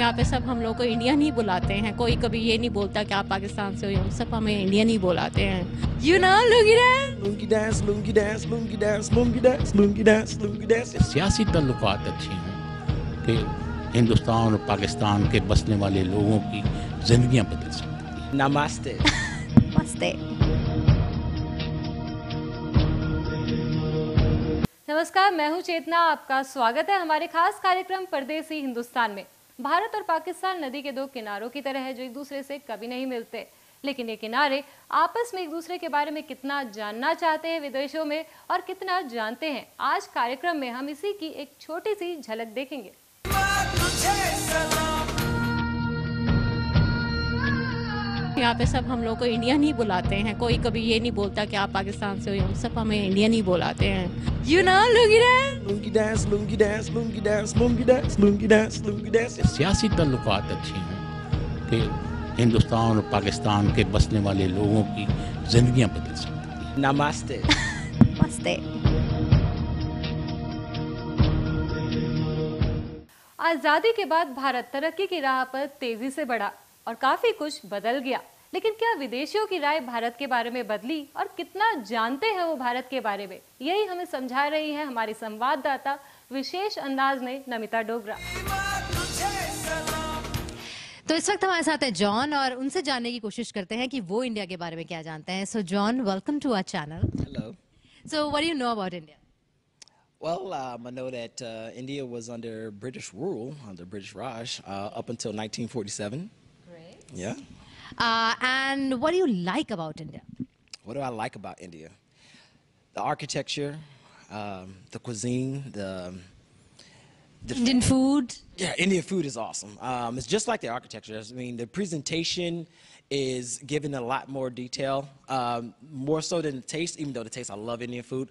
यहाँ पे सब हम लोग को इंडियन ही बुलाते हैं, कोई कभी ये नहीं बोलता कि आप पाकिस्तान से हो, सब हमें इंडियन ही बुलाते हैं। You know lungi dance, lungi dance, lungi dance, lungi dance, lungi dance, lungi dance, lungi dance. सियासी ताल्लुकात अच्छी हों कि हिंदुस्तान और पाकिस्तान के बसने वाले लोगों की ज़िंदगियां बदल सकती हैं। नमस्ते। मस्ते। नमस्कार, मैं हूं चेतना। आपका स्वागत है हमारे खास कार्यक्रम परदेसी हिंदुस्तान में। भारत और पाकिस्तान नदी के दो किनारों की तरह है जो एक दूसरे से कभी नहीं मिलते, लेकिन ये किनारे आपस में एक दूसरे के बारे में कितना जानना चाहते हैं विदेशों में और कितना जानते हैं, आज कार्यक्रम में हम इसी की एक छोटी सी झलक देखेंगे। यहाँ पे सब हम लोग को इंडियन ही बुलाते हैं, कोई कभी ये नहीं बोलता कि आप पाकिस्तान से हो, सब हमें इंडियन ही बुलाते हैं। You know lungi dance, lungi dance, lungi dance, lungi dance, lungi dance, lungi dance, lungi dance. सियासी ताल्लुकात अच्छी हों कि हिंदुस्तान और पाकिस्तान के बसने वाले लोगों की ज़िंदगियां बदल सकती हैं। नमस्ते। मस्ते। आजादी के बाद भारत तरक्की की राह पर तेजी से बढ़ा और काफी कुछ बदल गया, लेकिन क्या विदेशियों की राय भारत के बारे में बदली और कितना जानते हैं वो भारत के बारे में, यही हमें समझा रही है हमारी संवाददाता विशेष अंदाज में नमिता डोगरा। तो इस वक्त हमारे साथ है जॉन और उनसे जानने की कोशिश करते हैं कि वो इंडिया के बारे में क्या जानते हैं। So John, welcome to our channel. Hello. So what do you know about India? Well, I know that India was under British rule, under British Raj, up until 1947. Great. Yeah. And what do you like about India? What do I like about India? The architecture, the cuisine, the Indian food? Yeah, Indian food is awesome. It's just like the architecture. I mean, the presentation is given a lot more detail, more so than the taste, even though the taste, I love Indian food,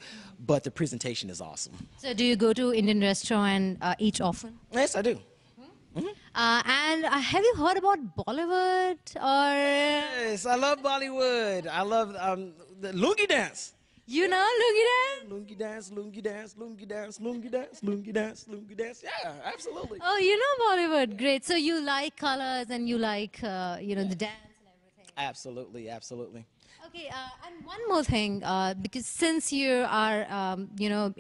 but the presentation is awesome. So do you go to Indian restaurant and eat often? Yes, I do. And have you heard about Bollywood or? Yes, I love Bollywood. I love the lungi dance. You know lungi dance? Lungi dance, lungi dance, lungi dance, lungi dance, lungi dance, lungi dance. Yeah, absolutely. Oh, you know Bollywood. Great. So you like colors and you like, the dance and everything. Absolutely, absolutely. Okay, and one more thing, because since you are,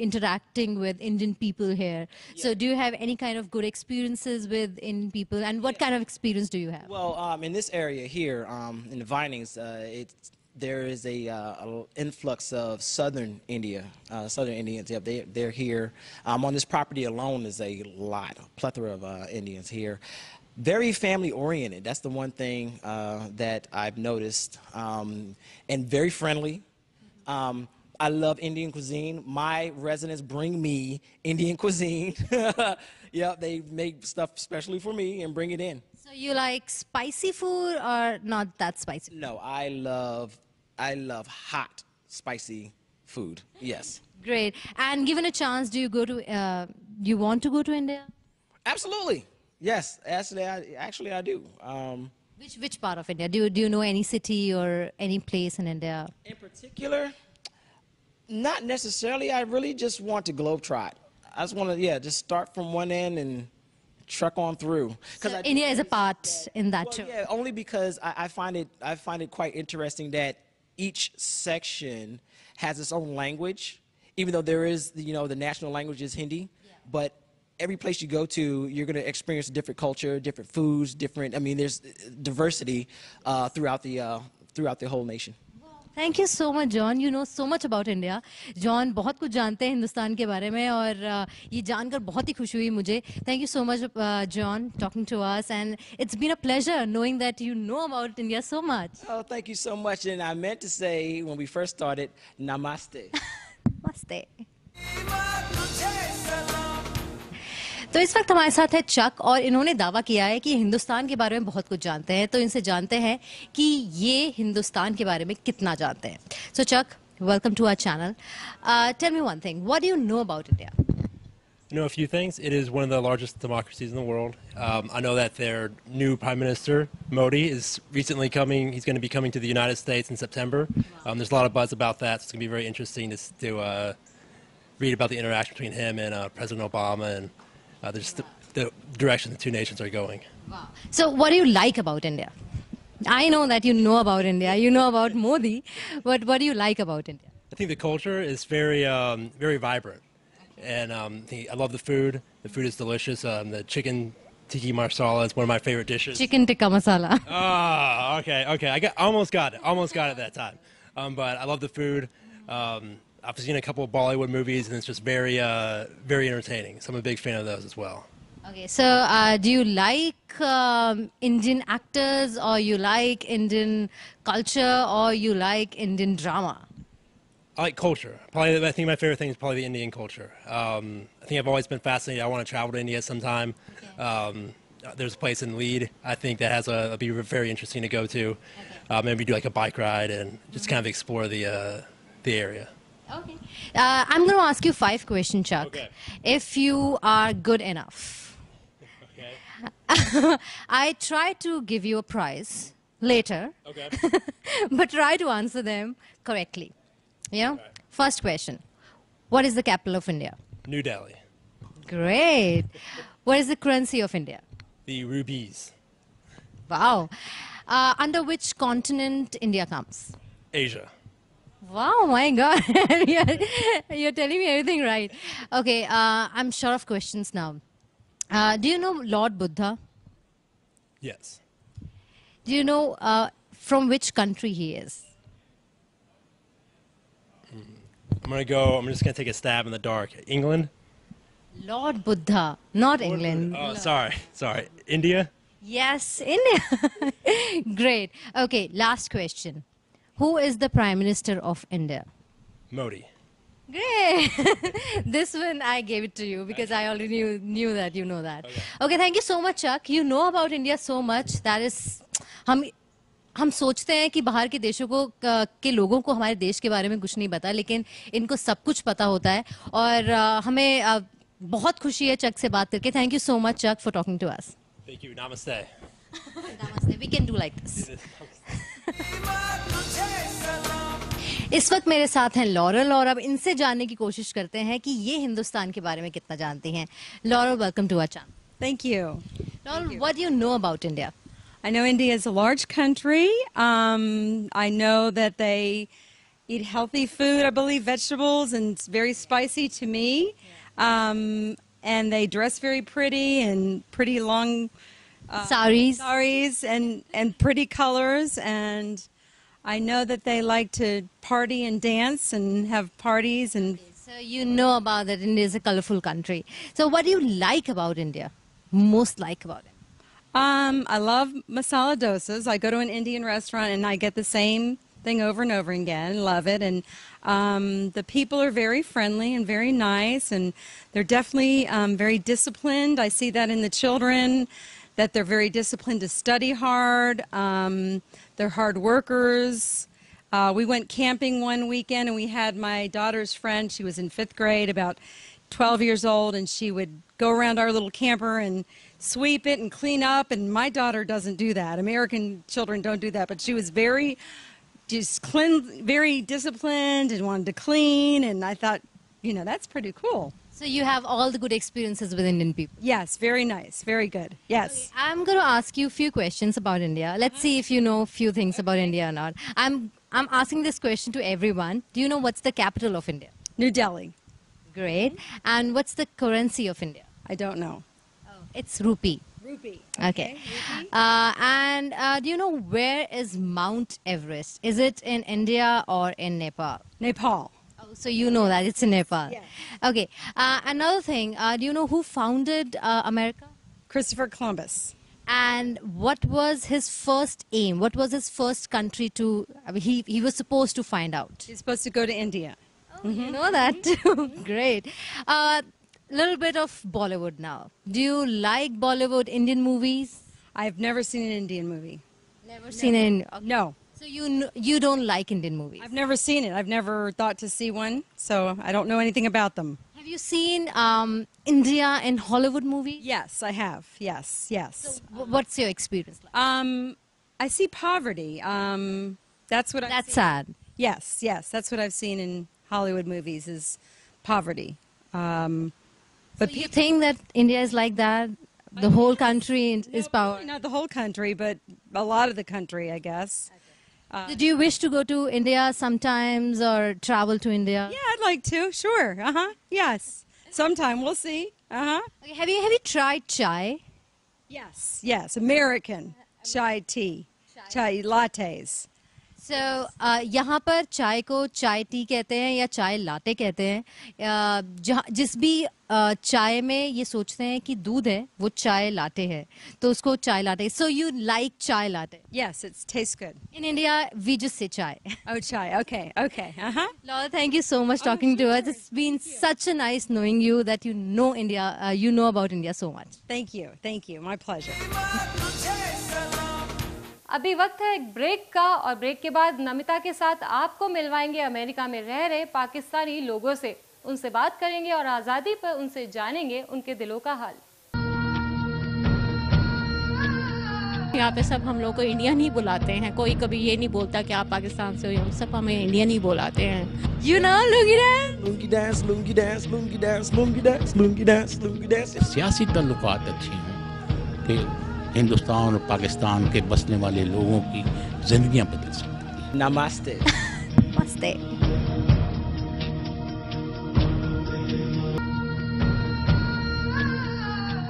interacting with Indian people here, so do you have any kind of good experiences with Indian people, and what kind of experience do you have? Well, in this area here, in the Vinings, there is a influx of southern India, southern Indians. Yeah, they're here. On this property alone is a plethora of Indians here. Very family oriented. That's the one thing that I've noticed, and very friendly. I love Indian cuisine. My residents bring me Indian cuisine. Yeah, they make stuff specially for me and bring it in. So you like spicy food or not that spicy? No, I love hot, spicy food. Yes. Great. And given a chance, do you go to? You want to go to India? Absolutely. Yes. Actually, I do. Which part of India? Do you know any city or any place in India? In particular, not necessarily. I really just want to globetrot. I just want to, just start from one end and truck on through. So India is a part in that too. Yeah, only because I find it quite interesting that each section has its own language, even though there is the national language is Hindi, but every place you go to, you're going to experience a different culture, different foods, different. I mean, there's diversity throughout the whole nation. Thank you so much, John. You know so much about India. John बहुत कुछ जानते हैं हिंदुस्तान के बारे में और ये जानकर बहुत ही खुशी हुई मुझे. Thank you so much, John, talking to us, and it's been a pleasure knowing that you know about India so much. Oh, thank you so much. And I meant to say when we first started, namaste. Namaste. तो इस वक्त हमारे साथ है चक और इन्होंने दावा किया है कि हिंदुस्तान के बारे में बहुत कुछ जानते हैं, तो इनसे जानते हैं कि ये हिंदुस्तान के बारे में कितना जानते हैं. So Chuck, welcome to our channel. Tell me one thing, what do you know about India? You know a few things. It is one of the largest democracies in the world. I know that their new Prime Minister, Modi, is recently coming. He's going to be coming to the United States in September. There's a lot of buzz about that. So it's going to be very interesting to read about the interaction between him and President Obama and There's the direction the two nations are going. So, what do you like about India? I know that you know about India, you know about Modi, but what do you like about India? I think the culture is very, very vibrant, and I love the food. The food is delicious. The chicken tikka masala is one of my favorite dishes. Chicken tikka masala. Ah, okay. Almost got it that time. But I love the food. I've seen a couple of Bollywood movies, and it's just very, very entertaining. So I'm a big fan of those as well. Okay, so do you like Indian actors, or you like Indian culture, or you like Indian drama? I like culture. Probably, I think my favorite thing is probably the Indian culture. I think I've always been fascinated. I want to travel to India sometime. There's a place in Lead, I think, that has it'll be very interesting to go to. Maybe do like a bike ride and just kind of explore the area. Okay. I'm going to ask you 5 questions, Chuck. Okay. If you are good enough. Okay. I try to give you a prize later, Okay. but try to answer them correctly. Yeah? Okay. First question. What is the capital of India? New Delhi. Great. What is the currency of India? The rupees. Wow. Under which continent India comes? Asia. Wow, my God. You're telling me everything right. Okay, I'm short of questions now. Do you know Lord Buddha? Yes. Do you know from which country he is? I'm just gonna take a stab in the dark. England? Lord Buddha, not England. Oh, sorry. India? Yes, India. Great. Okay, last question. Who is the Prime Minister of India? Modi. Great. This one I gave it to you because I already knew that you know that. Okay, thank you so much, Chuck. You know about India so much. That is, हम सोचते हैं कि बाहर के देशों को के लोगों को हमारे देश के बारे में कुछ नहीं पता, लेकिन इनको सब कुछ पता होता है और हमें बहुत खुशी है चक से बात करके. Thank you so much Chuck for talking to us. Thank you. Namaste. Namaste. We can do like this. इस वक्त मेरे साथ हैं लॉरल और अब इनसे जानने की कोशिश करते हैं कि ये हिंदुस्तान के बारे में कितना जानती हैं. Laurel, welcome to our channel. Thank you. Laurel, what do you know about India? I know India is a large country. I know that they eat healthy food, I believe vegetables, and it's very spicy to me. And they dress very pretty and pretty long saris and pretty colors. And I know that they like to party and dance and have parties. And So you know about that India is a colorful country. So what do you like about India? Most like about it? I love masala dosas. I go to an Indian restaurant and I get the same thing over and over again. Love it. And the people are very friendly and very nice, and they're definitely very disciplined. I see that in the children, that they're very disciplined to study hard. They're hard workers. We went camping one weekend, and we had my daughter's friend. She was in 5th grade, about 12 years old, and she would go around our little camper and sweep it and clean up, and my daughter doesn't do that. American children don't do that, but she was very disciplined and wanted to clean, and I thought, that's pretty cool. So you have all the good experiences with Indian people. Yes, very nice, very good. Yes. Okay, I'm going to ask you a few questions about India. Let's see if you know a few things about India or not. I'm asking this question to everyone. Do you know what's the capital of India? New Delhi. Great. And what's the currency of India? I don't know. It's rupee. Rupee. Okay. Rupee. And do you know where is Mount Everest? Is it in India or in Nepal? Nepal. Oh, so you know that it's in Nepal. Yes. Okay. Another thing, do you know who founded America? Christopher Columbus. And what was his first aim? What was his first country to? He was supposed to find out. He's supposed to go to India. Oh, you know that too. Great. Little bit of Bollywood now. Do you like Bollywood Indian movies? I've never seen an Indian movie. Never seen it. Okay. No. So you don't like Indian movies? I've never seen it. I've never thought to see one, so I don't know anything about them. Have you seen India in Hollywood movies? Yes, I have. Yes, yes. So what's your experience like? I see poverty. That's what That's sad. Yes, yes. That's what I've seen in Hollywood movies is poverty. But you think that India is like that? The whole country is power. Not the whole country, but a lot of the country, I guess. Did you wish to go to India sometimes or travel to India? Yeah, I'd like to. Sure. Yes. Sometime we'll see. Okay, have you tried chai? Yes. American chai tea, chai lattes. So यहाँ पर चाय को चाय T कहते हैं या चाय latte कहते हैं। जिस भी चाय में ये सोचते हैं कि दूध है वो चाय लाटे है तो उसको चाय latte. So you like chai latte? Yes, it tastes good. In India we just say chai. Oh, chai. Okay. Laura, thank you so much talking to us. It's been such a nice knowing you that you know India, you know about India so much. Thank you. My pleasure. अभी वक्त है एक break का और break के बाद नमिता के साथ आपको मिलवाएंगे अमेरिका में रह रहे पाकिस्तानी लोगों से। उनसे बात करेंगे और आज़ादी पर उनसे जानेंगे उनके दिलों का हाल। यहाँ पे सब हम लोग को इंडियन ही बुलाते हैं, कोई कभी ये नहीं बोलता कि आप पाकिस्तान से हो, सब हमें इंडियन ही बुलाते हैं। You know, lungi dance. Lungi dance, lungi dance, lungi dance, lungi dance, lungi dance, lungi dance. सियासी ताल्लुकात अच्छी हों कि हिंदुस्तान और पाकिस्तान के बसने वाले लोगों की जिंदगियां बदल सकती। Namaste. Namaste.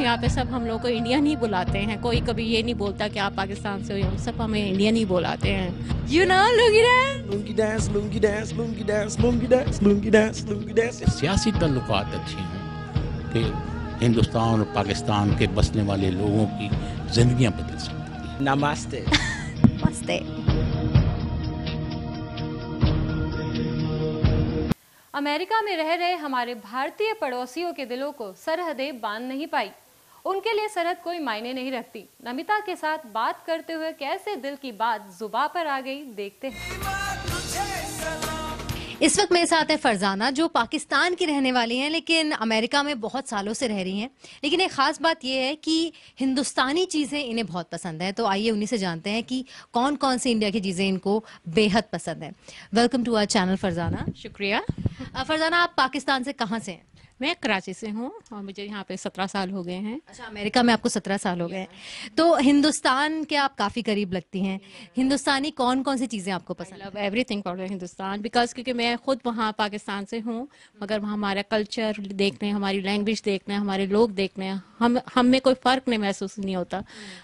यहाँ पे सब हम लोग को इंडियन ही बुलाते हैं, कोई कभी ये नहीं बोलता कि आप पाकिस्तान से हो, सब हमें इंडियन ही बुलाते हैं। You know, lungi dance. Lungi dance, lungi dance, lungi dance, lungi dance, lungi dance, lungi dance. सियासी ताल्लुकात अच्छी हों कि हिंदुस्तान और पाकिस्तान के बसने वाले लोगों की जिंदगियां बदल सकती। Namaste. Namaste. अमेरिका में रह रहे हमारे भारतीय पड़ोसियों के दिलों को सरहदें बांध नहीं पाई। उनके लिए सरहद कोई मायने नहीं रखती। नमिता के साथ बात करते हुए कैसे दिल की बात जुबां पर आ गई, देखते हैं। इस वक्त मेरे साथ है फरजाना जो पाकिस्तान की रहने वाली हैं लेकिन अमेरिका में बहुत सालों से रह रही हैं। लेकिन एक ख़ास बात यह है कि हिंदुस्तानी चीज़ें इन्हें बहुत पसंद हैं। तो आइए उन्हीं से जानते हैं कि कौन कौन सी इंडिया की चीज़ें इनको बेहद पसंद हैं। Welcome to our channel Farzana. शुक्रिया। फरजाना, आप पाकिस्तान से कहाँ से हैं? मैं कराची से हूँ और मुझे यहाँ पे 17 साल हो गए हैं। अच्छा, अमेरिका में आपको 17 साल हो गए हैं। तो हिंदुस्तान के आप काफ़ी करीब लगती हैं। हिंदुस्तानी कौन कौन सी चीज़ें आपको पसंद हैं? Love everything for Hindustan because क्योंकि मैं खुद वहाँ पाकिस्तान से हूँ, मगर वहाँ हमारा कल्चर देखने, हमारी लैंग्वेज देखने, हमारे लोग देखने, हम में कोई फ़र्क नहीं महसूस नहीं होता।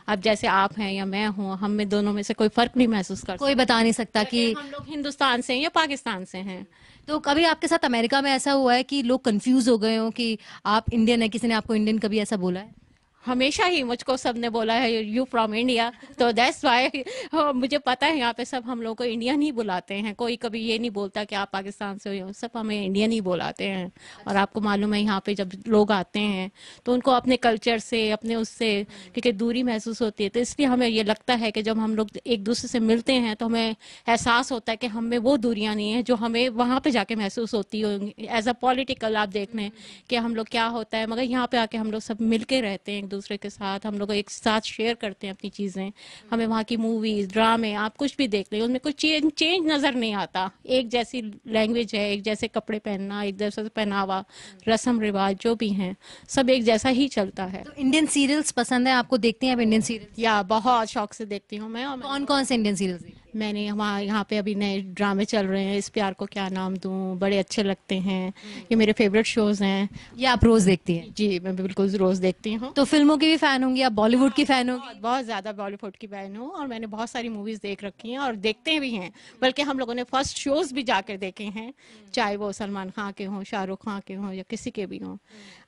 अब जैसे आप हैं या मैं हूँ, हम में दोनों में से कोई फ़र्क नहीं महसूस कर, कोई बता नहीं सकता कि हम लोग हिंदुस्तान से हैं या पाकिस्तान से हैं। तो कभी आपके साथ अमेरिका में ऐसा हुआ है कि लोग कंफ्यूज हो गए हो कि आप इंडियन है, किसी ने आपको इंडियन कभी ऐसा बोला है? हमेशा ही मुझको सबने बोला है यू फ्रॉम इंडिया, तो दैट्स वाई मुझे पता है यहाँ पे सब हम लोग को इंडियन ही बुलाते हैं, कोई कभी ये नहीं बोलता कि आप पाकिस्तान से हो, सब हमें इंडियन ही बुलाते हैं। और आपको मालूम है यहाँ पे जब लोग आते हैं तो उनको अपने कल्चर से, अपने उससे क्योंकि दूरी महसूस होती है, तो इसलिए हमें ये लगता है कि जब हम लोग एक दूसरे से मिलते हैं तो हमें एहसास होता है कि हम में वो दूरियाँ नहीं हैं जो हमें वहाँ पर जाके महसूस होती होंगी। एज अ पॉलिटिकल आप देख लें कि हम लोग क्या होता है, मगर यहाँ पे आके हम लोग सब मिल के रहते हैं, एक दूसरे के साथ हम लोग एक साथ शेयर करते हैं अपनी चीज़ें। हमें वहाँ की मूवीज, ड्रामे, आप कुछ भी देख लें, उनमें कुछ चेंज नज़र नहीं आता। एक जैसी लैंग्वेज है, एक जैसे कपड़े पहनना, एक जैसा पहनावा, रस्म रिवाज जो भी हैं, सब एक जैसा ही चलता है। तो इंडियन सीरियल्स पसंद है आपको? देखते हैं आप इंडियन सीरियल्स? या बहुत शौक से देखती हूँ मैं। और कौन कौन से इंडियन सीरियल्स? मैंने यहाँ पे अभी नए ड्रामे चल रहे हैं, इस प्यार को क्या नाम दूं, बड़े अच्छे लगते हैं, ये मेरे फेवरेट शोज हैं। ये आप रोज देखती हैं? जी, मैं बिल्कुल रोज देखती हूँ। तो फिल्मों की भी फैन होंगी आप? बॉलीवुड की फैन होंगी? बहुत ज्यादा बॉलीवुड की फैन हूँ और मैंने बहुत सारी मूवीज देख रखी हैं और देखते भी हैं, बल्कि हम लोगों ने फर्स्ट शोज भी जाकर देखे हैं, चाहे वो सलमान खान के हों, शाहरुख खान के हों या किसी के भी हों।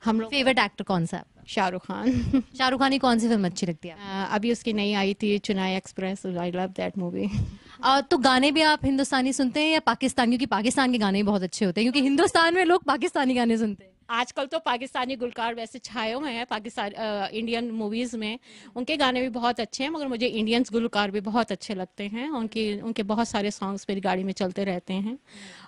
हम लोग फेवरेट एक्टर कौन सा है? शाहरुख खान। शाहरुख खान की कौन सी फिल्म अच्छी लगती है? अभी उसकी नई आई थी Chennai Express, I love that movie. तो गाने भी आप हिंदुस्तानी सुनते हैं या पाकिस्तानी? क्योंकि पाकिस्तान के गाने भी बहुत अच्छे होते हैं, क्योंकि हिंदुस्तान में लोग पाकिस्तानी गाने सुनते हैं। आजकल तो पाकिस्तानी गुलकार वैसे छाए हुए हैं पाकिस्तान इंडियन मूवीज़ में, उनके गाने भी बहुत अच्छे हैं, मगर मुझे इंडियंस गुलकार भी बहुत अच्छे लगते हैं। उनके बहुत सारे सॉन्ग्स मेरी गाड़ी में चलते रहते हैं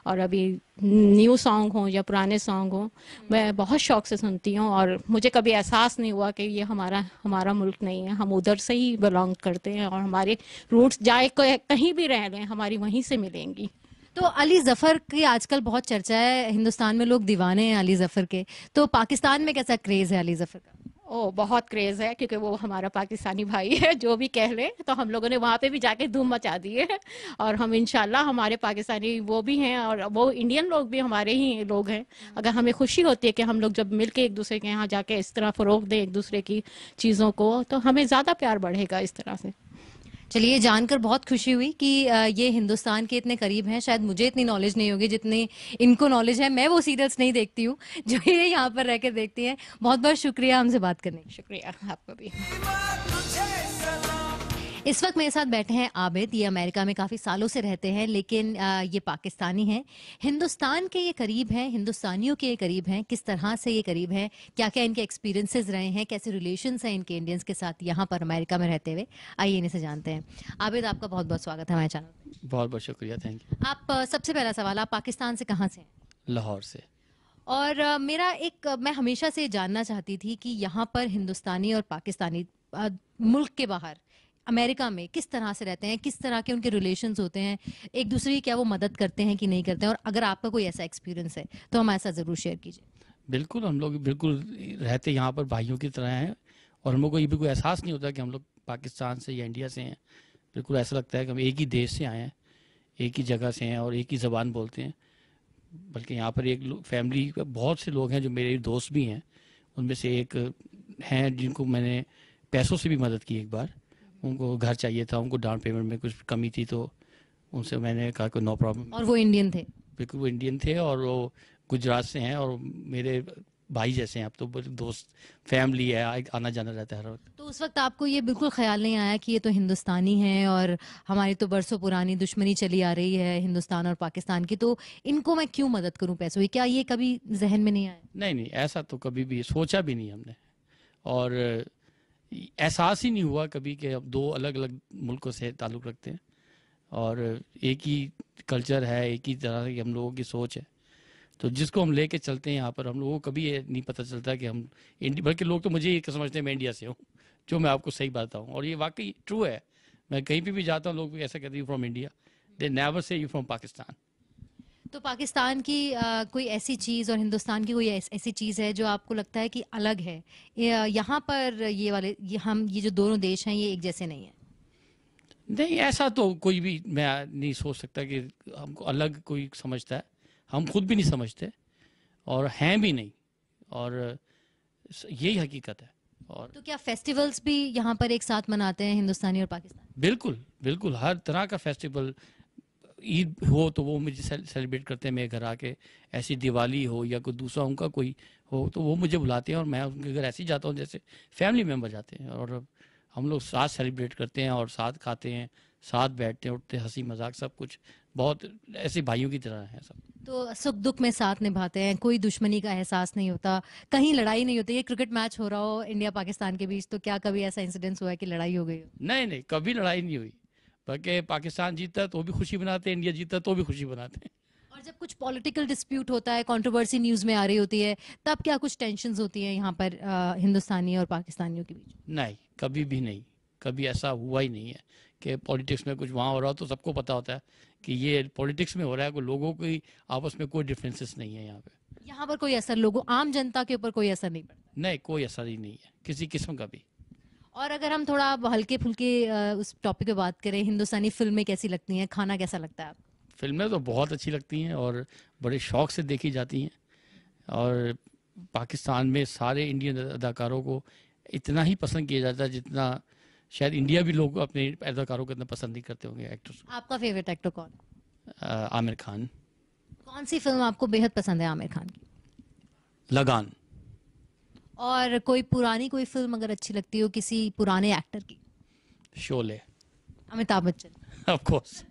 और अभी न्यू सॉन्ग हो या पुराने सॉन्ग हो, मैं बहुत शौक से सुनती हूँ और मुझे कभी एहसास नहीं हुआ कि ये हमारा मुल्क नहीं है, हम उधर से ही बिलोंग करते हैं और हमारे रूट्स जाए कहीं भी रह लें हमारी वहीं से मिलेंगी। तो अली जफर की आजकल बहुत चर्चा है, हिंदुस्तान में लोग दीवाने हैं अली जफर के, तो पाकिस्तान में कैसा क्रेज है अली जफर का? ओ बहुत क्रेज है, क्योंकि वो हमारा पाकिस्तानी भाई है, जो भी कह ले। तो हम लोगों ने वहाँ पे भी जाके धूम मचा दी है, और हम इंशाल्लाह हमारे पाकिस्तानी वो भी हैं और वो इंडियन लोग भी हमारे ही लोग हैं। अगर हमें खुशी होती है कि हम लोग जब मिल के एक दूसरे के यहाँ जाके इस तरह फरोग दें एक दूसरे की चीज़ों को, तो हमें ज़्यादा प्यार बढ़ेगा इस तरह से। चलिए, जानकर बहुत खुशी हुई कि ये हिंदुस्तान के इतने करीब हैं। शायद मुझे इतनी नॉलेज नहीं होगी जितनी इनको नॉलेज है। मैं वो सीरियल्स नहीं देखती हूँ जो ये यहाँ पर रह कर देखती हैं। बहुत बहुत शुक्रिया हमसे बात करने का। शुक्रिया आपको भी। इस वक्त मेरे साथ बैठे हैं आबिद। ये अमेरिका में काफ़ी सालों से रहते हैं, लेकिन ये पाकिस्तानी हैं। हिंदुस्तान के ये करीब हैं, हिंदुस्तानियों के ये करीब हैं। किस तरह से ये करीब हैं, क्या क्या इनके एक्सपीरियंसेस रहे हैं, कैसे रिलेशंस हैं इनके इंडियंस के साथ यहाँ पर अमेरिका में रहते हुए, आइए इन्हें से जानते हैं। आबिद, आपका बहुत बहुत स्वागत है हमारे चैनल पर। बहुत बहुत शुक्रिया, थैंक यू। आप सबसे पहला सवाल, आप पाकिस्तान से कहाँ से हैं? लाहौर से। और मैं हमेशा से जानना चाहती थी कि यहाँ पर हिंदुस्तानी और पाकिस्तानी मुल्क के बाहर अमेरिका में किस तरह से रहते हैं, किस तरह के उनके रिलेशंस होते हैं, एक दूसरे की क्या वो मदद करते हैं कि नहीं करते हैं, और अगर आपका कोई ऐसा एक्सपीरियंस है तो हमारे साथ ज़रूर शेयर कीजिए। बिल्कुल, हम लोग बिल्कुल रहते यहाँ पर भाइयों की तरह हैं, और हम लोग को ये भी कोई एहसास नहीं होता कि हम लोग पाकिस्तान से या इंडिया से हैं। बिल्कुल ऐसा लगता है कि हम एक ही देश से आए हैं, एक ही जगह से हैं और एक ही ज़बान बोलते हैं। बल्कि यहाँ पर एक फैमिली बहुत से लोग हैं जो मेरे दोस्त भी हैं। उनमें से एक हैं जिनको मैंने पैसों से भी मदद की एक बार। उनको घर चाहिए था, उनको डाउन पेमेंट में कुछ कमी थी, तो उनसे मैंने कहा कि नो प्रॉब्लम। और वो इंडियन थे? बिल्कुल, वो इंडियन थे और वो गुजरात से हैं और मेरे भाई जैसे हैं। अब तो दोस्त फैमिली है, आना जाना रहता है हर वक्त। तो उस वक्त आपको ये बिल्कुल ख्याल नहीं आया कि ये तो हिंदुस्तानी हैं और हमारी तो बरसों पुरानी दुश्मनी चली आ रही है हिंदुस्तान और पाकिस्तान की, तो इनको मैं क्यों मदद करूं पैसों की? क्या ये कभी जहन में नहीं आया? नहीं नहीं, ऐसा तो कभी भी सोचा भी नहीं हमने, और एहसास ही नहीं हुआ कभी कि अब दो अलग अलग मुल्कों से ताल्लुक़ रखते हैं और एक ही कल्चर है, एक ही तरह की हम लोगों की सोच है। तो जिसको हम लेके चलते हैं यहाँ पर, हम लोगों को कभी ये नहीं पता चलता कि हम इंडिया, बल्कि लोग तो मुझे ये समझते हैं मैं इंडिया से हूँ, जो मैं आपको सही बताऊँ, और ये वाकई ट्रू है। मैं कहीं पे भी जाता हूँ, लोग भी ऐसा कहते हैं from India, they never say you from Pakistan. तो पाकिस्तान की कोई ऐसी चीज़ और हिंदुस्तान की कोई ऐसी चीज़ है जो आपको लगता है कि अलग है? यहाँ पर ये जो दोनों देश हैं ये एक जैसे नहीं है? नहीं, ऐसा तो कोई भी मैं नहीं सोच सकता कि हमको अलग कोई समझता है। हम खुद भी नहीं समझते और हैं भी नहीं, और यही हकीकत है। और तो क्या फेस्टिवल्स भी यहाँ पर एक साथ मनाते हैं हिंदुस्तानी और पाकिस्तानी? बिल्कुल बिल्कुल, हर तरह का फेस्टिवल, ईद हो तो वो मुझे सेलिब्रेट करते हैं मेरे घर आके, ऐसी दिवाली हो या कोई दूसरा उनका कोई हो तो वो मुझे बुलाते हैं और मैं उनके घर ऐसे ही जाता हूँ जैसे फैमिली मेम्बर जाते हैं, और हम लोग साथ सेलिब्रेट करते हैं और साथ खाते हैं, साथ बैठते हैं, उठते, हंसी मजाक सब कुछ, बहुत ऐसे भाइयों की तरह है सब। तो सुख दुख में साथ निभाते हैं, कोई दुश्मनी का एहसास नहीं होता, कहीं लड़ाई नहीं होती? ये क्रिकेट मैच हो रहा हो इंडिया पाकिस्तान के बीच, तो क्या कभी ऐसा इंसिडेंस हुआ है कि लड़ाई हो गई हो? नहीं नहीं, कभी लड़ाई नहीं हुई, बल्कि पाकिस्तान जीता तो भी खुशी मनाते हैं, इंडिया जीता तो भी खुशी मनाते हैं। और जब कुछ पॉलिटिकल डिस्प्यूट होता है, कंट्रोवर्सी न्यूज़ में आ रही होती है, तब क्या कुछ टेंशन्स होती हैं यहाँ पर हिंदुस्तानी और पाकिस्तानियों के बीच? नहीं, कभी भी नहीं, कभी ऐसा हुआ ही नहीं है कि पॉलिटिक्स में कुछ वहाँ हो रहा हो, तो सबको पता होता है कि ये पॉलिटिक्स में हो रहा है, कोई लोगों की आपस में कोई डिफरेंसेस नहीं है यहाँ पे। यहाँ पर कोई असर लोगों, आम जनता के ऊपर कोई असर नहीं पड़ता? नहीं, कोई असर ही नहीं है किसी किस्म का भी। और अगर हम थोड़ा हल्के फुल्के उस टॉपिक पे बात करें, हिंदुस्तानी फिल्में कैसी लगती हैं, खाना कैसा लगता है आपको? फिल्में तो बहुत अच्छी लगती हैं और बड़े शौक से देखी जाती हैं, और पाकिस्तान में सारे इंडियन अदाकारों को इतना ही पसंद किया जाता है जितना शायद इंडिया भी लोग अपने अदाकारों को इतना पसंद नहीं करते होंगे, एक्टर्स। आपका फेवरेट एक्टर कौन? आमिर खान। कौन सी फिल्म आपको बेहद पसंद है आमिर खान की? लगान। और कोई पुरानी कोई फिल्म अगर अच्छी लगती हो किसी पुराने एक्टर की? शोले। अमिताभ बच्चन। ऑफ कोर्स,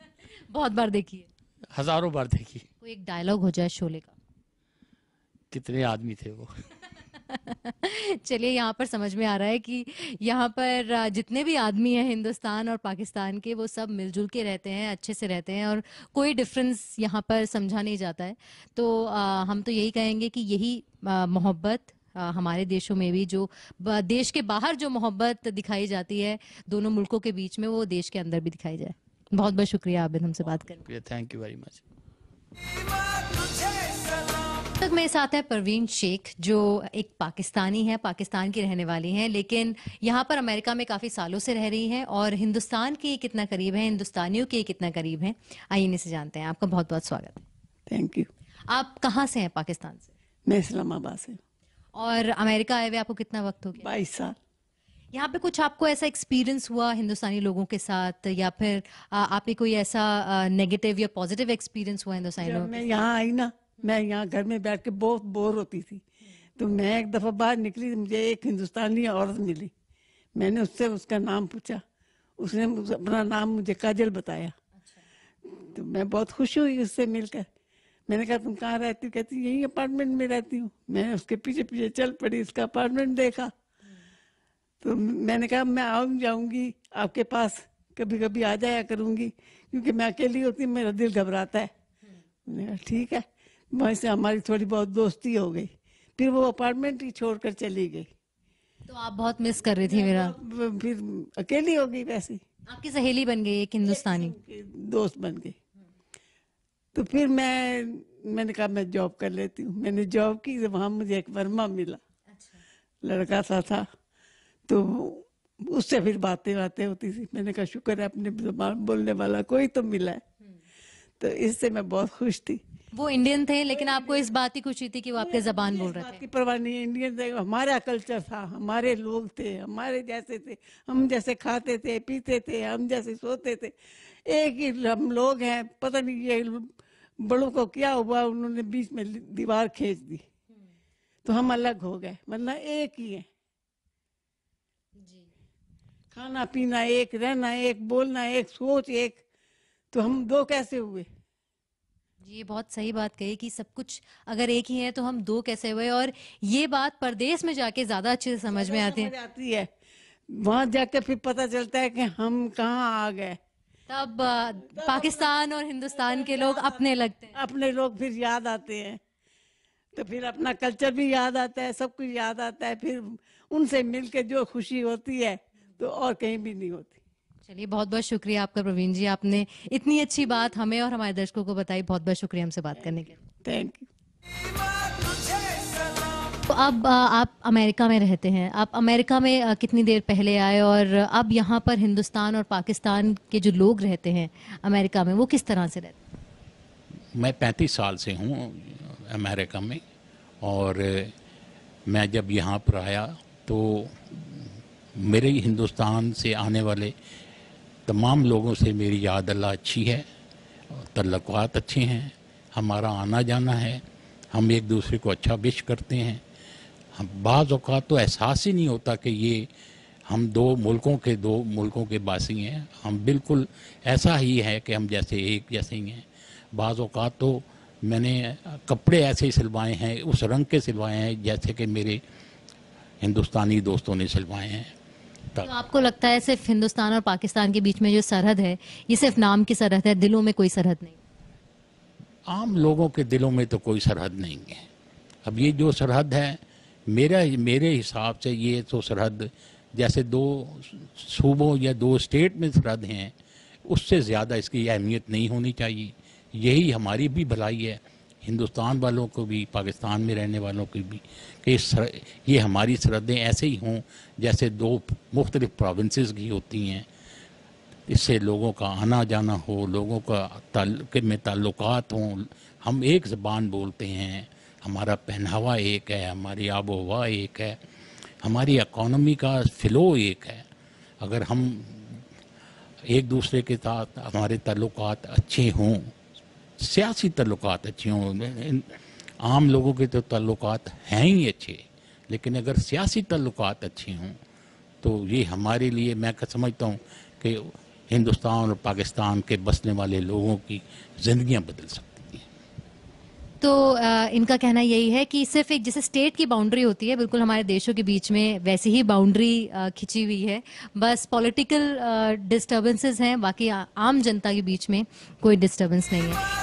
बहुत बार देखी है? हजारों बार देखी। कोई एक डायलॉग हो जाए शोले का? कितने आदमी थे वो। चलिए, यहाँ पर समझ में आ रहा है कि यहाँ पर जितने भी आदमी हैं हिंदुस्तान और पाकिस्तान के, वो सब मिलजुल के रहते हैं, अच्छे से रहते हैं, और कोई डिफरेंस यहाँ पर समझा नहीं जाता है। तो हम तो यही कहेंगे कि यही मोहब्बत हमारे देशों में भी, जो देश के बाहर जो मोहब्बत दिखाई जाती है दोनों मुल्कों के बीच में, वो देश के अंदर भी दिखाई जाए। बहुत बहुत शुक्रिया आबिद हमसे बात करने। Thank you very much. तक मेरे साथ है परवीन शेख, जो एक पाकिस्तानी है, पाकिस्तान की रहने वाली हैं, लेकिन यहाँ पर अमेरिका में काफ़ी सालों से रह रही हैं और हिंदुस्तान के कितना करीब है, हिंदुस्तानियों के कितना करीब हैं, आइए इनसे जानते हैं। आपका बहुत बहुत स्वागत है। Thank you. आप कहाँ से हैं पाकिस्तान से? मैं इस्लामाबाद से। और अमेरिका आए हुए आपको कितना वक्त हो गया? 22 साल। यहाँ पे कुछ आपको ऐसा एक्सपीरियंस हुआ हिंदुस्तानी लोगों के साथ, या फिर आपके कोई ऐसा नेगेटिव या पॉजिटिव एक्सपीरियंस हुआ हिंदुस्तानी जब लोगों मैं यहाँ आई ना, मैं यहाँ घर में बैठ के बहुत बोर होती थी, तो मैं एक दफ़ा बाहर निकली, मुझे एक हिंदुस्तानी औरत मिली। मैंने उससे उसका नाम पूछा, उसने अपना नाम मुझे काजल बताया। तो मैं बहुत खुश हुई उससे मिलकर। मैंने कहा तुम कहाँ रहती हो? कहती यही अपार्टमेंट में रहती हूँ। मैं उसके पीछे पीछे चल पड़ी, उसका अपार्टमेंट देखा। तो मैंने कहा मैं आऊँ जाऊँगी आपके पास, कभी कभी आ जाया करूँगी, क्योंकि मैं अकेली होती मेरा दिल घबराता है। मैंने कहा ठीक है। वहीं से हमारी थोड़ी बहुत दोस्ती हो गई। फिर वो अपार्टमेंट ही छोड़कर चली गई। तो आप बहुत मिस कर रही थी मेरा? फिर अकेली हो गई वैसी। आपकी सहेली बन गई एक हिंदुस्तानी? दोस्त बन गई। तो फिर मैंने कहा मैं जॉब कर लेती हूँ। मैंने जॉब की तो वहाँ मुझे एक वर्मा मिला। लड़का सा था, तो उससे फिर बातें होती थी। मैंने कहा शुक्र है अपने ज़बान बोलने वाला कोई तो मिला है। तो इससे मैं बहुत खुश थी। वो इंडियन थे, लेकिन आपको इस बात की खुशी थी कि वो आपके जबान बोल रहे बात थे? की परवाह नहीं। इंडियन थे, हमारा कल्चर था, हमारे लोग थे, हमारे जैसे थे, हम जैसे खाते थे पीते थे, हम जैसे सोते थे, एक ही हम लोग हैं। पता नहीं ये बड़ों को क्या हुआ, उन्होंने बीच में दीवार खींच दी, तो हम अलग हो गए, वरना एक ही है। खाना पीना एक, रहना एक, बोलना एक, सोच एक, तो हम दो कैसे हुए? जी, ये बहुत सही बात कही कि सब कुछ अगर एक ही है तो हम दो कैसे हुए। और ये बात परदेश में जाके ज्यादा अच्छे से समझ में आती है। वहां जाकर फिर पता चलता है कि हम कहाँ आ गए। तब पाकिस्तान और हिंदुस्तान के लोग अपने लगते हैं। अपने लोग फिर याद आते हैं, तो फिर अपना कल्चर भी याद आता है, सब कुछ याद आता है। फिर उनसे मिलके जो खुशी होती है तो और कहीं भी नहीं होती। चलिए, बहुत बहुत शुक्रिया आपका प्रवीण जी, आपने इतनी अच्छी बात हमें और हमारे दर्शकों को बताई। बहुत बहुत शुक्रिया हमसे बात करने के लिए। Thank you. तो अब आप अमेरिका में रहते हैं। आप अमेरिका में कितनी देर पहले आए, और अब यहाँ पर हिंदुस्तान और पाकिस्तान के जो लोग रहते हैं अमेरिका में, वो किस तरह से रहते हैं? मैं 35 साल से हूँ अमेरिका में, और मैं जब यहाँ पर आया तो मेरे हिंदुस्तान से आने वाले तमाम लोगों से मेरी याद अल्लाह अच्छी है, तल्लुकात अच्छे हैं, हमारा आना जाना है, हम एक दूसरे को अच्छा विश करते हैं। हम बाज़ औक़ात तो एहसास ही नहीं होता कि ये हम दो मुल्कों के वासी हैं। हम बिल्कुल ऐसा ही है कि हम जैसे एक जैसे ही हैं। बाज़ औक़ात तो मैंने कपड़े ऐसे सिलवाए हैं, उस रंग के सिलवाए हैं जैसे कि मेरे हिंदुस्तानी दोस्तों ने सिलवाए हैं। तो आपको लगता है सिर्फ हिंदुस्तान और पाकिस्तान के बीच में जो सरहद है, ये सिर्फ नाम की सरहद है, दिलों में कोई सरहद नहीं? आम लोगों के दिलों में तो कोई सरहद नहीं है। अब ये जो सरहद है, मेरे हिसाब से ये तो सरहद जैसे दो सूबों या दो स्टेट में सरहद हैं, उससे ज़्यादा इसकी अहमियत नहीं होनी चाहिए। यही हमारी भी भलाई है, हिंदुस्तान वालों को भी, पाकिस्तान में रहने वालों की भी, कि ये हमारी सरहदें ऐसे ही हों जैसे दो मुख्तलिफ प्रोविंसेस की होती हैं। इससे लोगों का आना जाना हो, लोगों का में ताल्लुकात हों, हम एक ज़बान बोलते हैं, हमारा पहनावा एक है, हमारी आबो हवा एक है, हमारी इकॉनमी का फ़्लो एक है। अगर हम एक दूसरे के साथ हमारे ताल्लुकात अच्छे हों, सियासी ताल्लुकात अच्छे हों, आम लोगों के तो ताल्लुकात हैं ही अच्छे, लेकिन अगर सियासी ताल्लुकात अच्छे हों तो ये हमारे लिए, मैं समझता हूँ कि हिंदुस्तान और पाकिस्तान के बसने वाले लोगों की ज़िंदगियाँ बदल सकती हैं। तो इनका कहना यही है कि सिर्फ एक जैसे स्टेट की बाउंड्री होती है, बिल्कुल हमारे देशों के बीच में वैसी ही बाउंड्री खिंची हुई है, बस पॉलिटिकल डिस्टर्बेंसेस हैं, बाकी आम जनता के बीच में कोई डिस्टर्बेंस नहीं है।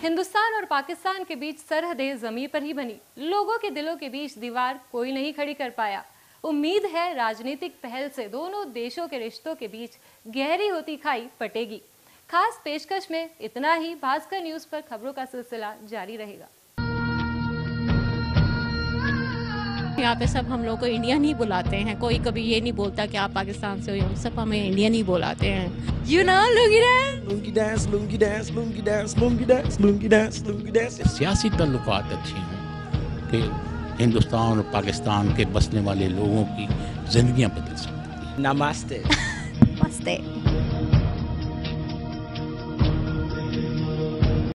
हिंदुस्तान और पाकिस्तान के बीच सरहदें जमीन पर ही बनी, लोगों के दिलों के बीच दीवार कोई नहीं खड़ी कर पाया। उम्मीद है राजनीतिक पहल से दोनों देशों के रिश्तों के बीच गहरी होती खाई पटेगी। खास पेशकश में इतना ही। भास्कर न्यूज पर खबरों का सिलसिला जारी रहेगा। यहाँ पे सब हम लोग को इंडियन ही बुलाते हैं, कोई कभी ये नहीं बोलता कि आप पाकिस्तान से हो, सब हमें इंडियन ही बुलाते हैं। You know, lungi dance. Lungi dance, lungi dance, lungi dance, lungi dance, lungi dance, lungi dance. सियासी ताल्लुकात अच्छी हों कि हिंदुस्तान और पाकिस्तान के बसने वाले लोगों की जिंदगियां बदल सकती हैं। Namaste. Namaste.